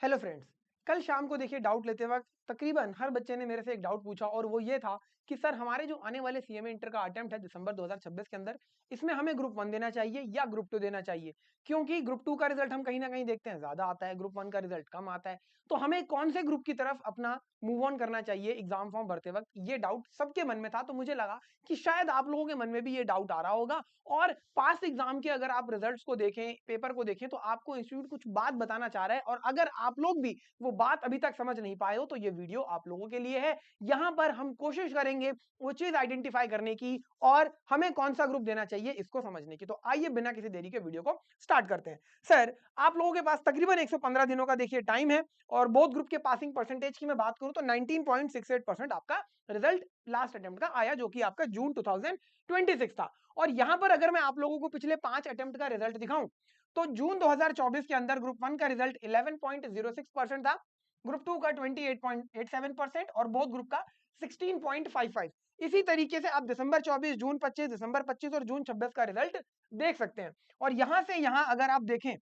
Hello friends. कल शाम को देखिए डाउट लेते वक्त तकरीबन हर बच्चे ने मेरे से एक डाउट पूछा और वो ये था कि सर हमारे जो आने वाले सीएमए इंटर का अटेम्प्ट है दिसंबर 2026 के अंदर, इसमें हमें ग्रुप 1 देना चाहिए या ग्रुप 2 देना चाहिए। क्योंकि ग्रुप 2 का रिजल्ट हम कहीं ना कहीं देखते हैं ज्यादा आता है, ग्रुप 1 का रिजल्ट कम आता है। तो हमें कौन से ग्रुप की तरफ अपना मूव ऑन करना चाहिए एग्जाम फॉर्म भरते वक्त, ये डाउट सबके मन में था। तो मुझे लगा कि शायद आप लोगों के मन में भी ये डाउट आ रहा होगा। और पास एग्जाम के अगर आप रिजल्ट्स को देखें, पेपर को देखें, तो आपको इंस्टीट्यूट कुछ बात बताना चाह रहा है। और अगर आप लोग भी वो बात अभी तक समझ नहीं पाए हो तो ये वीडियो आप लोगों के लिए है। यहां पर हम कोशिश करेंगे वो चीज आइडेंटिफाई करने की और हमें कौन सा ग्रुप देना चाहिए इसको समझने की। तो आइए बिना किसी देरी के वीडियो को स्टार्ट करते हैं। सर, आप लोगों के पास तकरीबन 115 दिनों का देखिए टाइम है। और बोथ ग्रुप के पासिंग परसेंटेज की मैं बात करूं तो 19.68% आपका रिजल्ट लास्ट अटेम्प्ट का आया, जो कि आपका जून 2026 था। और यहां पर अगर मैं आप लोगों को पिछले 5 अटेम्प्ट का रिजल्ट दिखाऊं तो जून 2024 के अंदर ग्रुप 1 का रिजल्ट 11.06% था, ग्रुप 2 का 28.87% और बोथ ग्रुप का 16.55। इसी तरीके से आप दिसंबर 24, जून 25, दिसंबर 25 और जून 26 का रिजल्ट देख सकते हैं। और यहां से यहां अगर आप देखें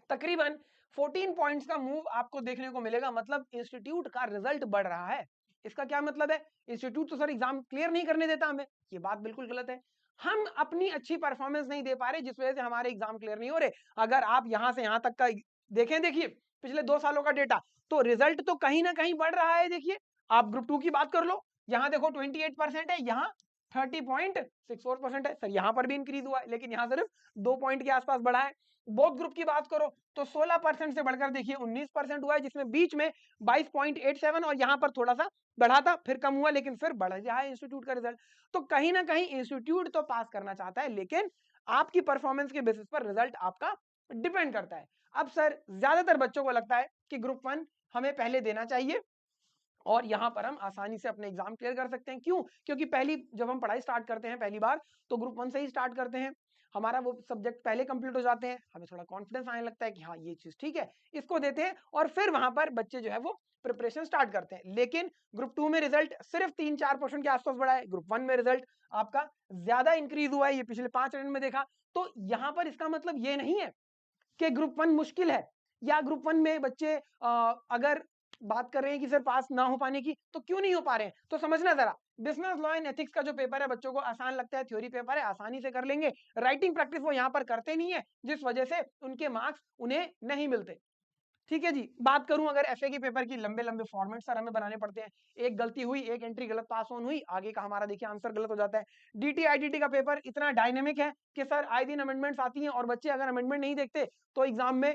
तकरीबन 14 पॉइंट्स का मूव आपको देखने को मिलेगा। मतलब इंस्टीट्यूट का रिजल्ट बढ़ रहा है। इसका क्या मतलब है? इंस्टीट्यूट तो सर एग्जाम क्लियर नहीं करने देता हमें, ये बात बिल्कुल गलत है। हम अपनी अच्छी परफॉर्मेंस नहीं दे पा रहे जिस वजह से हमारे एग्जाम क्लियर नहीं हो रहे। अगर आप यहां से यहां तक का देखें, देखिए पिछले 2 सालों का डेटा, तो रिजल्ट तो कहीं ना कहीं बढ़ रहा है। देखिए आप ग्रुप 2 की बात कर लो, यहाँ देखो 28% है, यहाँ 30.64% है। सर यहाँ पर भी इंक्रीज हुआ है लेकिन यहाँ सिर्फ 2 पॉइंट के आसपास बढ़ा है। बोथ ग्रुप की बात करो तो 16% से बढ़कर देखिए 19% हुआ है, जिसमें बीच में 22.87 और यहां पर थोड़ा सा बढ़ा था, फिर कम हुआ, लेकिन फिर बढ़ रहा है इंस्टीट्यूट का रिजल्ट। तो कहीं ना कहीं इंस्टीट्यूट तो पास करना चाहता है, लेकिन आपकी परफॉर्मेंस के बेसिस पर रिजल्ट आपका डिपेंड करता है। अब सर ज्यादातर बच्चों को लगता है कि ग्रुप 1 हमें पहले देना चाहिए और यहां पर हम आसानी से अपने एग्जाम क्लियर कर सकते हैं। क्यों? क्योंकि पहली जब हम पढ़ाई स्टार्ट करते हैं पहली बार, तो ग्रुप 1 से ही स्टार्ट करते हैं। हमारा वो सब्जेक्ट पहले कंप्लीट हो जाते हैं, हमें थोड़ा कॉन्फिडेंस आने लगता है कि हाँ ये चीज ठीक है, इसको देते हैं और फिर वहां पर बच्चे जो है वो प्रिपरेशन स्टार्ट करते हैं। लेकिन ग्रुप 2 में रिजल्ट सिर्फ 3-4% के आसपास बढ़ा है, ग्रुप 1 में रिजल्ट आपका ज्यादा इंक्रीज हुआ है, ये पिछले 5 रन में देखा। तो यहां पर इसका मतलब ये नहीं है कि ग्रुप 1 मुश्किल है या ग्रुप 1 में बच्चे अगर बात कर रहे हैं कि सर पास ना हो पाने की, तो क्यों नहीं हो पा रहे हैं? तो समझना जरा, बिजनेस लॉ एंड एथिक्स का जो पेपर है बच्चों को आसान लगता है, थ्योरी पेपर है, आसानी से कर लेंगे। राइटिंग प्रैक्टिस वो यहाँ पर करते नहीं है, जिस वजह से उनके मार्क्स उन्हें नहीं मिलते। ठीक है जी। बात करूं अगर एफए के पेपर की, लंबे लंबे फॉर्मेट सर हमें बनाने पड़ते हैं, एक गलती हुई, एक एंट्री गलत पास ऑन हुई, आगे का हमारा देखिए आंसर गलत हो जाता है। डीटी आईटीटी का पेपर इतना डायनेमिक है कि सर आए दिन अमेंडमेंट्स आती हैं और बच्चे अगर अमेंडमेंट नहीं देखते तो एग्जाम में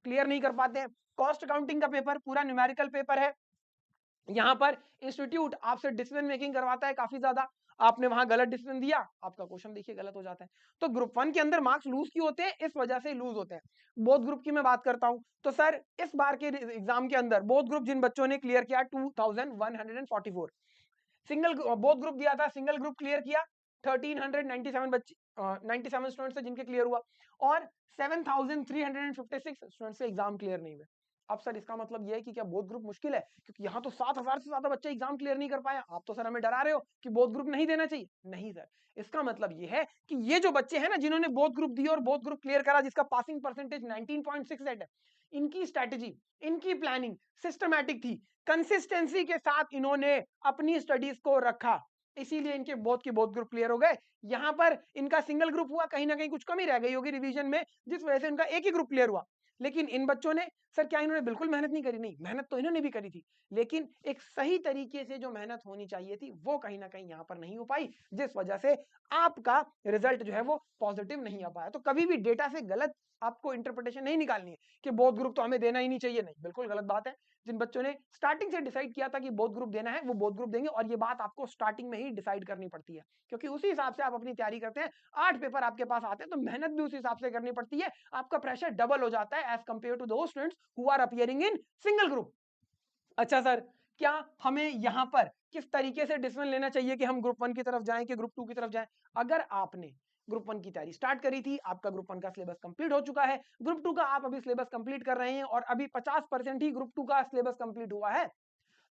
क्लियर नहीं कर पाते हैं। कॉस्ट अकाउंटिंग का पेपर पूरा न्यूमेरिकल पेपर है, यहां पर इंस्टीट्यूट आपसे डिसीजन मेकिंग करवाता है काफी ज्यादा। आपने वहां गलत डिसीजन दिया, आपका क्वेश्चन देखिए गलत हो जाता है। तो ग्रुप 1 के अंदर मार्क्स लूज क्यों होते हैं? इस वजह से लूज होते हैं। बोथ ग्रुप की मैं बात करता हूं तो सर इस बार के एग्जाम के अंदर बोथ ग्रुप जिन बच्चों ने क्लियर किया 2144, सिंगल बोथ ग्रुप दिया था, सिंगल ग्रुप क्लियर किया 1397 बच्चे, 97 स्टूडेंट्स से जिनके क्लियर हुआ, और 7356 स्टूडेंट्स के एग्जाम क्लियर नहीं हुए। अब सर इसका मतलब यह है कि क्या बोथ ग्रुप मुश्किल है? क्योंकि यहाँ तो 7,000 से ज्यादा बच्चे एग्जाम क्लियर नहीं कर पाया। आप तो सर हमें डरा रहे हो कि बोथ ग्रुप नहीं देना चाहिए। नहीं सर, इसका मतलब यह है कि ये जो बच्चे हैं ना जिन्होंने बोथ ग्रुप दिए और बोथ ग्रुप क्लियर करा, जिसका पासिंग परसेंटेज 19.68 है, इनकी स्ट्रेटेजी, इनकी प्लानिंग सिस्टमैटिक थी, कंसिस्टेंसी के साथ इन्होंने अपनी स्टडीज को रखा, इसीलिए इनके बोथ के बोथ ग्रुप क्लियर हो गए। यहां पर इनका सिंगल ग्रुप हुआ, कहीं ना कहीं कुछ कमी रह गई होगी रिवीजन में, जिस वजह से इनका एक ही ग्रुप क्लियर हुआ। लेकिन इन बच्चों ने, सर क्या इन्होंने बिल्कुल मेहनत नहीं करी? नहीं, मेहनत तो इन्होंने भी करी थी, लेकिन एक सही तरीके से जो मेहनत होनी चाहिए थी वो कहीं ना कहीं यहां पर नहीं हो पाई, जिस वजह से आपका रिजल्ट जो है वो पॉजिटिव नहीं आ पाया। तो कभी भी डेटा से गलत आपको इंटरप्रिटेशन नहीं निकालनी है कि बोथ ग्रुप तो हमें देना ही नहीं चाहिए। नहीं, बिल्कुल गलत बात है। जिन बच्चों ने स्टार्टिंग से डिसाइड किया था कि बोथ ग्रुप देना है, वो बोथ ग्रुप देंगे, और ये बात आपको स्टार्टिंग में ही डिसाइड करनी पड़ती है, क्योंकि उसी हिसाब से आप अपनी तैयारी करते हैं। 8 पेपर आपके पास आते हैं तो मेहनत भी उसी हिसाब से करनी पड़ती है, आपका प्रेशर डबल हो जाता है as compared to those students who are appearing in single group. अच्छा सर, क्या हमें यहाँ पर किस तरीके से डिसीजन लेना चाहिए कि हम ग्रुप 1 की तरफ जाएं कि ग्रुप 2 की तरफ जाएं? अगर आपने ग्रुप 1 की तैयारी स्टार्ट करी थी, आपका ग्रुप 1 का सिलेबस कंप्लीट हो चुका है, ग्रुप 2 का आप अभी सिलेबस कंप्लीट कर रहे हैं और अभी 50% ही ग्रुप 2 का सिलेबस कंप्लीट हुआ है,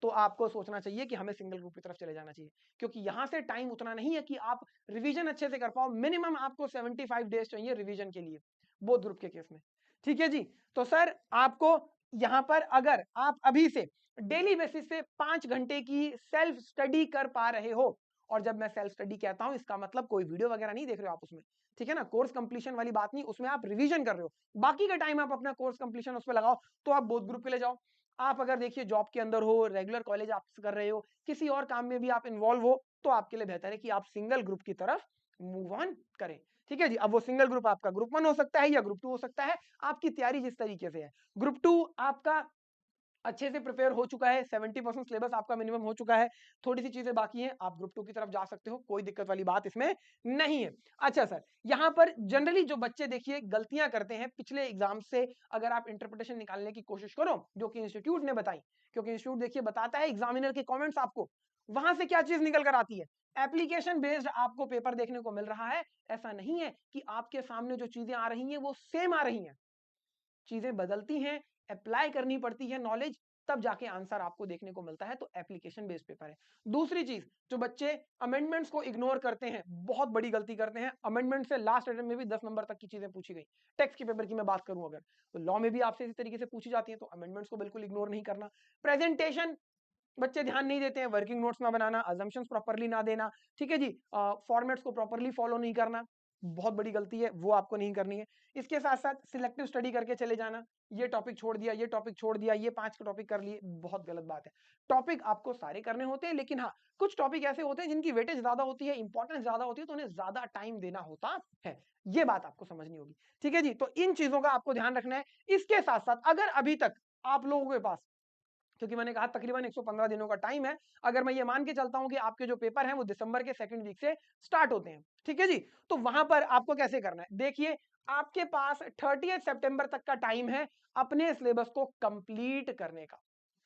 तो आपको सोचना चाहिए कि हमें सिंगल ग्रुप की तरफ चले जाना चाहिए। क्योंकि यहां से टाइम उतना नहीं है कि आप रिवीजन अच्छे से कर पाओ। मिनिमम आपको 75 डेज चाहिए रिवीजन के लिए, बोथ ग्रुप के केस में। ठीक है जी। तो सर आपको यहाँ पर अगर आप अभी से डेली बेसिस पे 5 घंटे की सेल्फ स्टडी कर पा रहे हो, और जब मैं सेल्फ स्टडी कहता हूं इसका मतलब कोई वीडियो वगैरह नहीं देख रहे हो आप उसमें, ठीक है ना, कोर्स कंप्लीशन वाली बात नहीं, उसमें आप रिवीजन कर रहे हो, बाकी का टाइम आप अपना कोर्स कंप्लीशन उस पर लगाओ, तो आप बोथ ग्रुप के लिए जाओ। आप अगर देखिए जॉब के अंदर हो, रेगुलर कॉलेज आप कर रहे हो, किसी और काम में भी आप इन्वॉल्व हो, तो आपके लिए बेहतर है कि आप सिंगल ग्रुप की तरफ मूव ऑन करें। ठीक है जी, अब वो सिंगल ग्रुप आपका ग्रुप 1 हो सकता है या ग्रुप 2 हो सकता है, आपकी तैयारी जिस तरीके से है। ग्रुप 2 आपका अच्छे से प्रिपेयर हो चुका है, 70% सिलेबस आपका मिनिमम हो चुका है, थोड़ी सी चीजें बाकी हैं, आप ग्रुप 2 की तरफ जा सकते हो, कोई दिक्कत वाली बात इसमें नहीं है। अच्छा सर, यहाँ पर जनरली जो बच्चे देखिए गलतियां करते हैं पिछले एग्जाम से, अगर आप इंटरप्रिटेशन निकालने की कोशिश करो जो कि इंस्टीट्यूट ने बताई, क्योंकि इंस्टीट्यूट देखिए बताता है एग्जामिनर के कॉमेंट्स आपको, वहां से क्या चीज निकल कर आती है, एप्लीकेशन बेस्ड आपको पेपर देखने को मिल रहा है। ऐसा नहीं है कि आपके सामने जो चीजें आ रही हैं वो सेम आ रही हैं, चीजें बदलती हैं, अप्लाई करनी पड़ती है नॉलेज, तब जाके आंसर आपको देखने को मिलता है, तो एप्लीकेशन बेस्ड पेपर है। दूसरी चीज, जो बच्चे अमेंडमेंट्स को इग्नोर करते हैं, बहुत बड़ी गलती करते हैं, अमेंडमेंट से लास्ट अटेम्प्ट में भी 10 नंबर तक की चीजें पूछी गई, टेक्स्ट के पेपर की मैं बात करूं अगर, तो लॉ में भी आपसे इसी तरीके से पूछी जाती है, तो अमेंडमेंट्स को बिल्कुल इग्नोर नहीं करना। प्रेजेंटेशन बच्चे ध्यान नहीं देते हैं, वर्किंग नोट्स ना बनाना, अजम्पशंस प्रॉपर्ली ना देना, ठीक है जी, फॉर्मेट्स को प्रॉपर्ली फॉलो नहीं करना, बहुत बड़ी गलती है, वो आपको नहीं करनी है। इसके साथ साथ सिलेक्टिव स्टडी करके चले जाना, ये टॉपिक छोड़ दिया, ये टॉपिक छोड़ दिया, ये 5 का टॉपिक कर लिए, बहुत गलत बात है। टॉपिक आपको सारे करने होते हैं, लेकिन हाँ कुछ टॉपिक ऐसे होते हैं जिनकी वेटेज ज्यादा होती है, इंपॉर्टेंस ज्यादा होती है, तो उन्हें ज्यादा टाइम देना होता है, ये बात आपको समझनी होगी। ठीक है जी, तो इन चीजों का आपको ध्यान रखना है। इसके साथ साथ अगर अभी तक आप लोगों के पास, क्योंकि मैंने कहा तकरीबन 115 दिनों का टाइम है, अगर मैं ये मान के चलता हूं कि आपके जो पेपर हैं वो दिसंबर के सेकंड वीक से स्टार्ट होते हैं, ठीक है जी, तो वहां पर आपको कैसे करना है, देखिए आपके पास 30 सितंबर तक का टाइम है अपने सिलेबस को कंप्लीट करने का,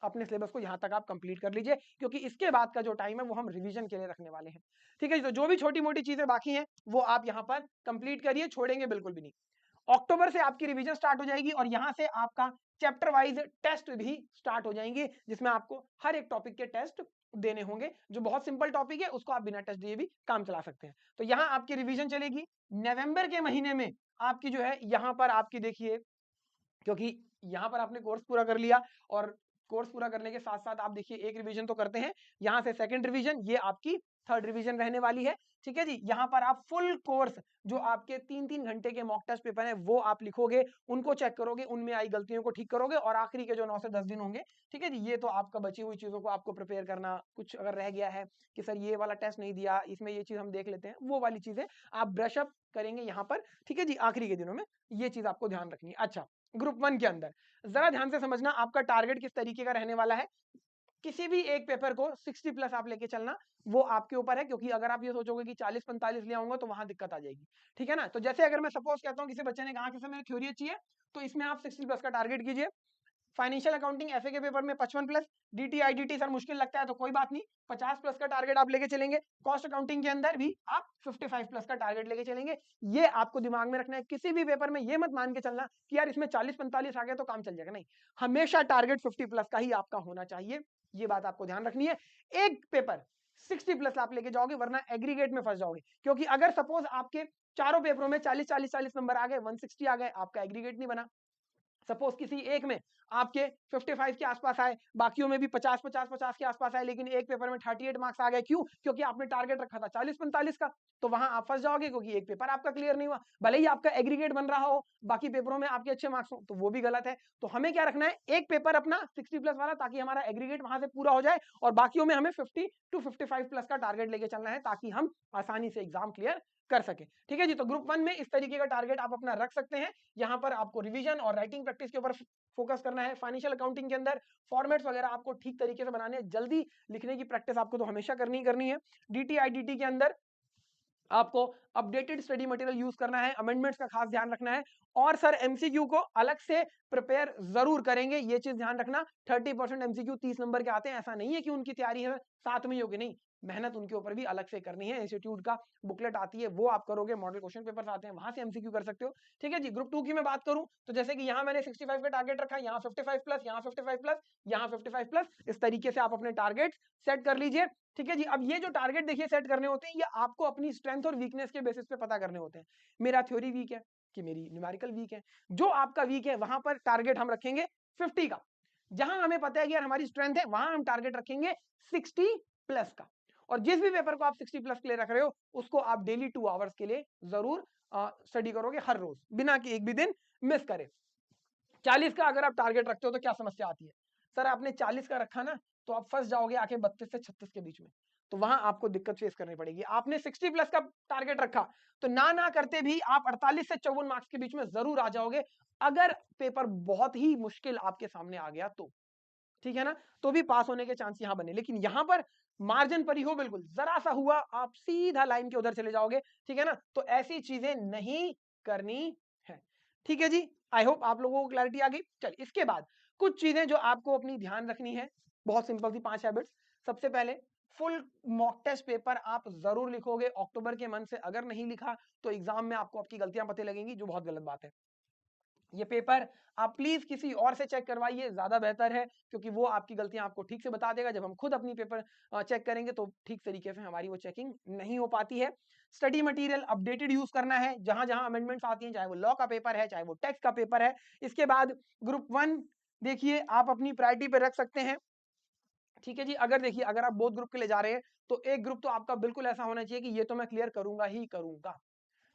अपने सिलेबस को यहां तक आप कंप्लीट कर लीजिए, क्योंकि इसके बाद का जो टाइम है वो हम रिवीजन के लिए रखने वाले हैं। ठीक है जी, तो जो भी छोटी मोटी चीजें बाकी हैं वो आप यहां पर कंप्लीट करिए, छोड़ेंगे बिल्कुल भी नहीं। अक्टूबर से आपकी रिवीजन स्टार्ट हो जाएगी, और यहां से आपका चैप्टर वाइज टेस्ट भी स्टार्ट हो जाएंगे, जिसमें आपको हर एक टॉपिक के टेस्ट देने होंगे, जो बहुत सिंपल टॉपिक है उसको आप बिना टेस्ट दिए भी काम चला सकते हैं। तो यहां आपकी रिवीजन चलेगी। नवंबर के महीने में आपकी जो है यहां पर आपकी देखिए, क्योंकि यहां पर आपने कोर्स पूरा कर लिया, और कोर्स पूरा करने के साथ साथ आप देखिए एक रिवीजन तो करते हैं, यहां से सेकंड रिवीजन, ये आपकी थर्ड रिवीजन रहने वाली है। ठीक है जी, यहां पर आप फुल कोर्स जो आपके 3-3 घंटे के मॉक टेस्ट पेपर है वो आप लिखोगे, उनको चेक करोगे, उनमें आई गलतियों को ठीक करोगे, और आखिरी के जो 9 से 10 दिन होंगे, ठीक है जी, ये तो आपका बची हुई चीजों को आपको प्रिपेयर करना, कुछ अगर रह गया है कि सर ये वाला टेस्ट नहीं दिया, इसमें ये चीज हम देख लेते हैं, वो वाली चीजें आप ब्रश अप करेंगे यहाँ पर। ठीक है जी, आखिरी के दिनों में ये चीज आपको ध्यान रखनी है। अच्छा, ग्रुप 1 के अंदर जरा ध्यान से समझना, आपका टारगेट किस तरीके का रहने वाला है। किसी भी एक पेपर को 60 प्लस आप लेके चलना, वो आपके ऊपर है, क्योंकि अगर आप ये सोचोगे कि 40-45 ले आऊंगा तो वहां दिक्कत आ जाएगी। ठीक है ना, तो जैसे अगर मैं सपोज कहता हूँ किसी बच्चे ने कहा कि सर मेरी थ्योरी अच्छी है, तो इसमें आप 60 प्लस का टारगेट कीजिए। फाइनेंशियल अकाउंटिंग एफए के पेपर में 55 प्लस, डीटी आईडीटी सर मुश्किल लगता है तो कोई बात नहीं, 50 प्लस का टारगेट आप लेके चलेंगे। कॉस्ट अकाउंटिंग के अंदर भी आप 55 प्लस का टारगेट लेके चलेंगे। ये आपको दिमाग में रखना है, किसी भी पेपर में ये मत मान के चलना कि यार इसमें 40-45 आ गया तो काम चल जाएगा, नहीं, हमेशा टारगेट 50 प्लस का ही आपका होना चाहिए, ये बात आपको ध्यान रखनी है। एक पेपर 60 प्लस आप लेके जाओगे, वरना एग्रीगेट में फंस जाओगे, क्योंकि अगर सपोज आपके चारों पेपरों में 40-40-40 नंबर आ गए, 160 आ गए, आपका एग्रीगेट नहीं बना। सपोज किसी एक में आपके 55 के आसपास आए, बाकियों में भी 50-50-50 के आसपास आए, लेकिन एक पेपर में 38 मार्क्स आ गए, क्यों, क्योंकि आपने टारगेट रखा था 40-45 का, तो वहां आप फंस जाओगे, क्योंकि एक पेपर आपका क्लियर नहीं हुआ, भले ही आपका एग्रीगेट बन रहा हो, बाकी पेपरों में आपके अच्छे मार्क्स हो, तो वो भी गलत है। तो हमें क्या रखना है, एक पेपर अपना 60 प्लस वाला, ताकि हमारा एग्रीगेट वहां से पूरा हो जाए, और बाकियों में हमें 50-55 प्लस का टारगेट लेके चलना है, ताकि हम आसानी से एग्जाम क्लियर कर सके। ठीक है जी, तो ग्रुप 1 में इस तरीके का टारगेट आप अपना रख सकते हैं। यहाँ पर आपको रिवीजन और राइटिंग प्रैक्टिस के ऊपर फोकस करना है। फाइनेंशियल अकाउंटिंग के अंदर फॉर्मेट्स वगैरह आपको ठीक तरीके से बनाने हैं, जल्दी लिखने की प्रैक्टिस आपको तो हमेशा करनी ही करनी है। डीटीआईडीटी के अंदर आपको अपडेटेड स्टडी मटेरियल यूज करना है, अमेंडमेंट्स का खास ध्यान रखना है, और सर एमसीक्यू को अलग से प्रिपेयर जरूर करेंगे, ये चीज ध्यान रखना। 30% एमसीक्यू 30 नंबर के आते हैं, ऐसा नहीं है कि उनकी तैयारी है साथ में ही होगी, नहीं, मेहनत उनके ऊपर भी अलग से करनी है। इंस्टीट्यूट का बुकलेट आती है, वो आप करोगे, मॉडल क्वेश्चन पेपर्स आते हैं, वहां से एमसीक्यू कर सकते हो। ठीक है जी, ग्रुप 2 की मैं बात करूं तो जैसे कि यहाँ मैंने 65 का टारगेट रखा, यहाँ 55 प्लस, यहाँ 55 प्लस, यहाँ 55 प्लस, इस तरीके से आप अपने टारगेट सेट कर लीजिए। ठीक है जी, अब ये जो टारगेट देखिए सेट करने होते हैं, ये आपको अपनी स्ट्रेंथ और वीकनेस के बेसिस पे पता करने होते हैं। मेरा थ्योरी वीक है कि मेरी न्यूमेरिकल वीक है, जो आपका वीक है वहां पर टारगेट हम रखेंगे 50 का। जहां हमें पता है कि यार हमारी स्ट्रेंथ है, वहां हम टारगेट रखेंगे 60+ का। और जिस भी पेपर को आप 60+ के लिए रख रहे हो, उसको आप डेली 2 आवर्स के लिए जरूर स्टडी करोगे हर रोज, बिना कि एक भी दिन मिस करे। 40 का अगर आप टारगेट रखते हो तो क्या समस्या आती है? सर आपने 40 का रखा ना, तो आप फंस जाओगे आके 32 से 36 के बीच में, तो वहां आपको दिक्कत फेस करनी पड़ेगी। आपने 60+ का टारगेट रखा, तो ना करते भी आप 48 से 54 मार्क्स के बीच में जरूर आ जाओगे, अगर पेपर बहुत ही मुश्किल आपके सामने आ गया तो, ठीक है ना? तो भी पास होने के चांस यहां बने। लेकिन यहां पर मार्जिन पर ही हो, बिल्कुल जरा सा हुआ आप सीधा लाइन के उधर चले जाओगे, ठीक है ना? तो ऐसी चीजें नहीं करनी है, ठीक है जी। आई होप आप लोगों को क्लैरिटी आ गई। चलिए इसके बाद कुछ चीजें जो आपको अपनी ध्यान रखनी है, बहुत सिंपल सी 5 हैबिट्स। सबसे पहले, फुल मॉक टेस्ट पेपर आप जरूर लिखोगे अक्टूबर के मंथ से। अगर नहीं लिखा तो एग्जाम में आपको आपकी गलतियां पता लगेंगी, जो बहुत गलत बात है। ये पेपर आप प्लीज किसी और से चेक करवाइए, ज्यादा बेहतर है, क्योंकि वो आपकी गलतियां आपको ठीक से बता देगा। जब हम खुद अपनी पेपर चेक करेंगे तो ठीक तरीके से हमारी वो चेकिंग नहीं हो पाती है। स्टडी मटेरियल अपडेटेड यूज करना है, जहां जहां अमेंडमेंट्स आती हैं, चाहे वो लॉ का पेपर है, चाहे वो टैक्स का पेपर है। इसके बाद ग्रुप 1 देखिए आप अपनी प्रायोरिटी पर रख सकते हैं, ठीक है जी। अगर देखिए अगर आप बोथ ग्रुप के लिए जा रहे हैं, तो एक ग्रुप तो आपका बिल्कुल ऐसा होना चाहिए कि ये तो मैं क्लियर करूंगा ही करूंगा,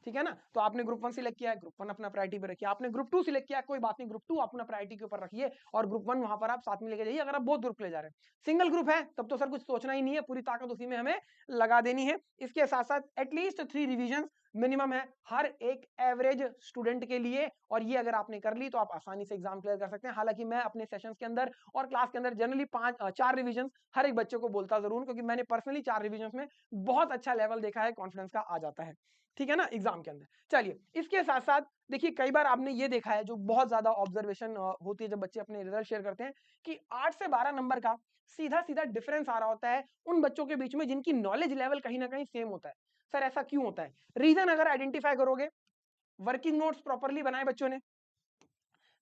ठीक है ना? तो आपने ग्रुप 1 सिलेक्ट किया है, ग्रुप 1 अपना प्रायोरिटी पे रखिए। आपने ग्रुप 2 सिलेक्ट किया है, कोई बात नहीं, ग्रुप 2 अपना प्रायोरिटी के ऊपर रखिए और ग्रुप 1 वहां पर आप साथ में लेके जाइए, अगर आप बहुत ग्रुप ले जा रहे हैं। सिंगल ग्रुप है तब तो सर कुछ सोचना ही नहीं है, पूरी ताकत उसी में हमें लगा देनी है। इसके साथ साथ एटलीस्ट 3 रिविजन मिनिमम है हर एक एवरेज स्टूडेंट के लिए, और ये अगर आपने कर ली तो आप आसानी से एग्जाम क्लियर कर सकते हैं। हालांकि मैं अपने सेशंस के अंदर और क्लास के अंदर जनरली 4 रिविजन हर एक बच्चे को बोलता जरूर, क्योंकि मैंने पर्सनली 4 रिविजन में बहुत अच्छा लेवल देखा है, कॉन्फिडेंस का आ जाता है, ठीक है ना, एग्जाम के अंदर। चलिए इसके साथ साथ देखिए, कई बार आपने ये देखा है, जो बहुत ज्यादा ऑब्जर्वेशन होती है जब बच्चे अपने रिजल्ट शेयर करते हैं, कि 8 से 12 नंबर का सीधा सीधा डिफरेंस आ रहा होता है उन बच्चों के बीच में जिनकी नॉलेज लेवल कहीं ना कहीं सेम होता है। सर ऐसा क्यों होता है? रीजन अगर आइडेंटिफाई करोगे, वर्किंग नोट्स प्रॉपरली बनाए बच्चों ने,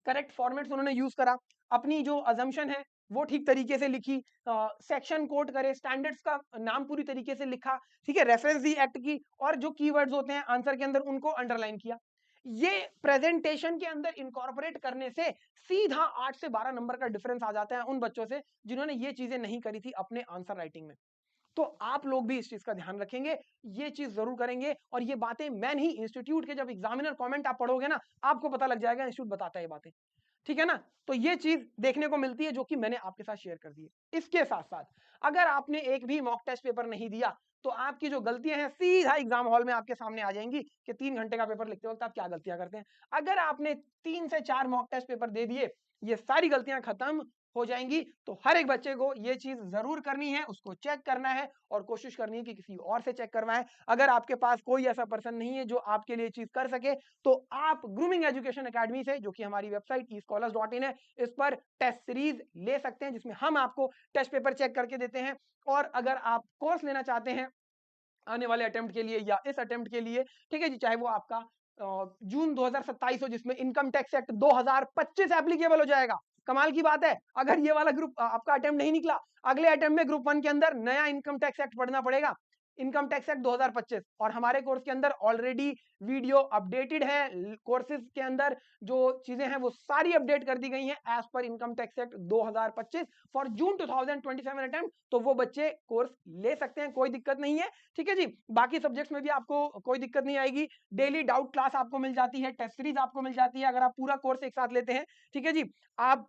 करेक्ट फॉर्मेट्स उन्होंने यूज करा, अपनी जो अजम्पशन है वो ठीक तरीके से लिखी, सेक्शन कोट करे, स्टैंडर्ड्स का नाम पूरी तरीके से लिखा, ठीक है, रेफरेंस दी एक्ट की, और जो कीवर्ड्स होते हैं आंसर के अंदर उनको अंडरलाइन किया। ये प्रेजेंटेशन के अंदर इनकॉर्पोरेट करने से सीधा 8 से 12 नंबर का डिफरेंस आ जाता है उन बच्चों से जिन्होंने ये चीजें नहीं करी थी अपने आंसर राइटिंग में। तो आप लोग भी इस चीज का ध्यान रखेंगे, ये चीज जरूर करेंगे। और ये बातें मैं नहीं, इंस्टीट्यूट के जब एग्जामिनर कमेंट आप पढ़ोगे ना, आपको पता लग जाएगा इंस्टीट्यूट बताता है ये बातें, ठीक है ना? तो ये चीज देखने को मिलती है, जो कि मैंने आपके साथ शेयर कर दी है। इसके साथ साथ अगर आपने एक भी मॉक टेस्ट पेपर नहीं दिया, तो आपकी जो गलतियां हैं सीधा एग्जाम हॉल में आपके सामने आ जाएंगी कि 3 घंटे का पेपर लिखते वक्त आप क्या गलतियां करते हैं। अगर आपने 3 से 4 मॉक टेस्ट पेपर दे दिए, ये सारी गलतियां खत्म हो जाएंगी। तो हर एक बच्चे को ये चीज जरूर करनी है, उसको चेक करना है और कोशिश करनी है कि किसी और से चेक करवाएं। अगर आपके पास कोई ऐसा पर्सन नहीं है जो आपके लिए चीज कर सके, तो आप ग्रूमिंग एजुकेशन एकेडमी से, जो कि हमारी वेबसाइट escholars.in है, इस पर टेस्ट सीरीज ले सकते हैं, जिसमें हम आपको टेस्ट पेपर चेक करके देते हैं। और अगर आप कोर्स लेना चाहते हैं आने वाले अटेम्प्ट के लिए या इस अटेम्प्ट के लिए, ठीक है जी, चाहे वो आपका जून 2027 हो, जिसमें इनकम टैक्स एक्ट 2025 एप्लीकेबल हो जाएगा। कमाल की बात है, अगर ये वाला ग्रुप आपका अटेम्प्ट नहीं निकला, अगले अटेम्प्ट में ग्रुप 1 के अंदर नया इनकम टैक्स एक्ट पढ़ना पड़ेगा, इनकम टैक्स एक्ट 2025। और हमारे कोर्स के अंदर ऑलरेडी वीडियो अपडेटेड है, कोर्सेज के अंदर जो चीजें हैं वो सारी अपडेट कर दी गई हैं as per income tax act 2025 for June 2027 attempt. तो वो बच्चे कोर्स ले सकते हैं, कोई दिक्कत नहीं है, ठीक है जी। बाकी सब्जेक्ट्स में भी आपको कोई दिक्कत नहीं आएगी। डेली डाउट क्लास आपको मिल जाती है, टेस्ट सीरीज आपको मिल जाती है अगर आप पूरा कोर्स एक साथ लेते हैं, ठीक है जी। आप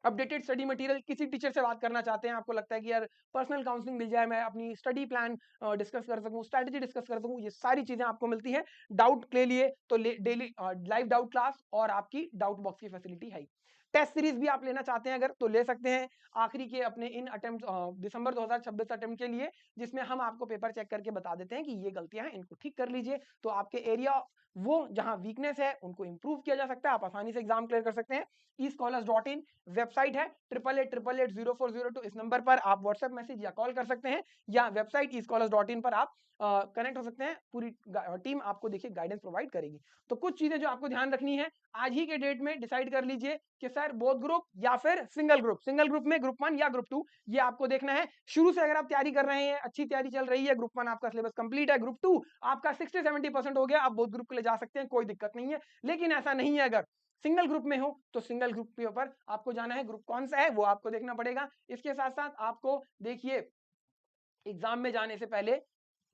अपडेटेड स्टडी मटेरियल, किसी टीचर से बात करना चाहते हैं, आपको लगता है कि यार पर्सनल काउंसलिंग मिल जाए, मैं अपनी स्टडी प्लान डिस्कस कर सकूं, स्ट्रेटजी डिस्कस कर सकूं, ये सारी चीजें आपको मिलती है। डाउट के लिए तो डेली लाइव डाउट क्लास और आपकी डाउट बॉक्स की फैसिलिटी है। टेस्ट सीरीज भी आप लेना चाहते हैं अगर, तो ले सकते हैं आखिरी के अपने इन अटेम्प्ट दिसंबर 2026 अटेम्प्ट के लिए, जिसमें हम आपको पेपर चेक करके बता देते हैं कि ये गलतियां हैं, इनको ठीक कर लीजिए। तो आपके एरिया वो जहां वीकनेस है उनको इंप्रूव किया जा सकता है, आप आसानी से एग्जाम क्लियर कर सकते हैं। escholars.in वेबसाइट है, 88880402, इस नंबर पर आप व्हाट्सएप मैसेज या कॉल कर सकते हैं, या वेबसाइट escholars.in पर आप कनेक्ट हो सकते हैं। पूरी टीम आपको देखिए गाइडेंस प्रोवाइड करेगी। तो कुछ चीजें जो आपको ध्यान रखनी है, आज ही के डेट में डिसाइड कर लीजिए कि सर बोथ ग्रुप या फिर सिंगल ग्रुप। सिंगल ग्रुप में ग्रुप 1 या ग्रुप 2, ये आपको देखना है। शुरू से अगर आप तैयारी कर रहे हैं, अच्छी तैयारी चल रही है, ग्रुप 1 आपका सिलेबस कंप्लीट है, ग्रुप 2 आपका 60-70% हो गया, आप बोथ ग्रुप के लिए जा सकते हैं, कोई दिक्कत नहीं है। लेकिन ऐसा नहीं है, अगर सिंगल ग्रुप में हो तो सिंगल ग्रुप के ऊपर आपको जाना है, ग्रुप कौन सा है वो आपको देखना पड़ेगा। इसके साथ साथ आपको देखिए एग्जाम में जाने से पहले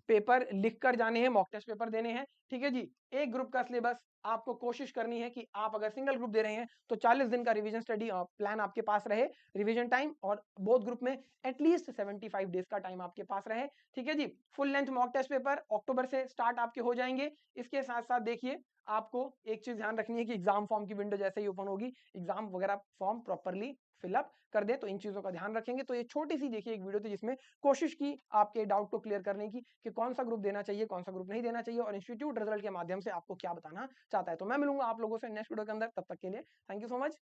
पेपर लिख कर जाने हैं, मॉक टेस्ट पेपर देने हैं, ठीक है जी। एक ग्रुप का सिलेबस आपको कोशिश करनी है कि आप अगर सिंगल ग्रुप दे रहे हैं तो 40 दिन का रिवीजन स्टडी प्लान आपके पास रहे, रिवीजन टाइम, और बोथ ग्रुप में एटलीस्ट 75 डेज का टाइम आपके पास रहे, ठीक है जी। Full length mock test paper October से स्टार्ट आपके हो जाएंगे। इसके साथ साथ देखिए आपको एक चीज ध्यान रखनी है कि एग्जाम फॉर्म की विंडो जैसे ही ओपन होगी, एग्जाम वगैरह फॉर्म प्रॉपरली फिलअप कर दे, तो इन चीजों का ध्यान रखेंगे। तो ये छोटी सी देखिए एक वीडियो थी जिसमें कोशिश की आपके डाउट को क्लियर करने की कि कौन सा ग्रुप देना चाहिए, कौन सा ग्रुप नहीं देना चाहिए, और इंस्टीट्यूट रिजल्ट के माध्यम से आपको क्या बताना चाहता है। तो मैं मिलूंगा आप लोगों से नेक्स्ट वीडियो के अंदर, तब तक के लिए थैंक यू सो मच।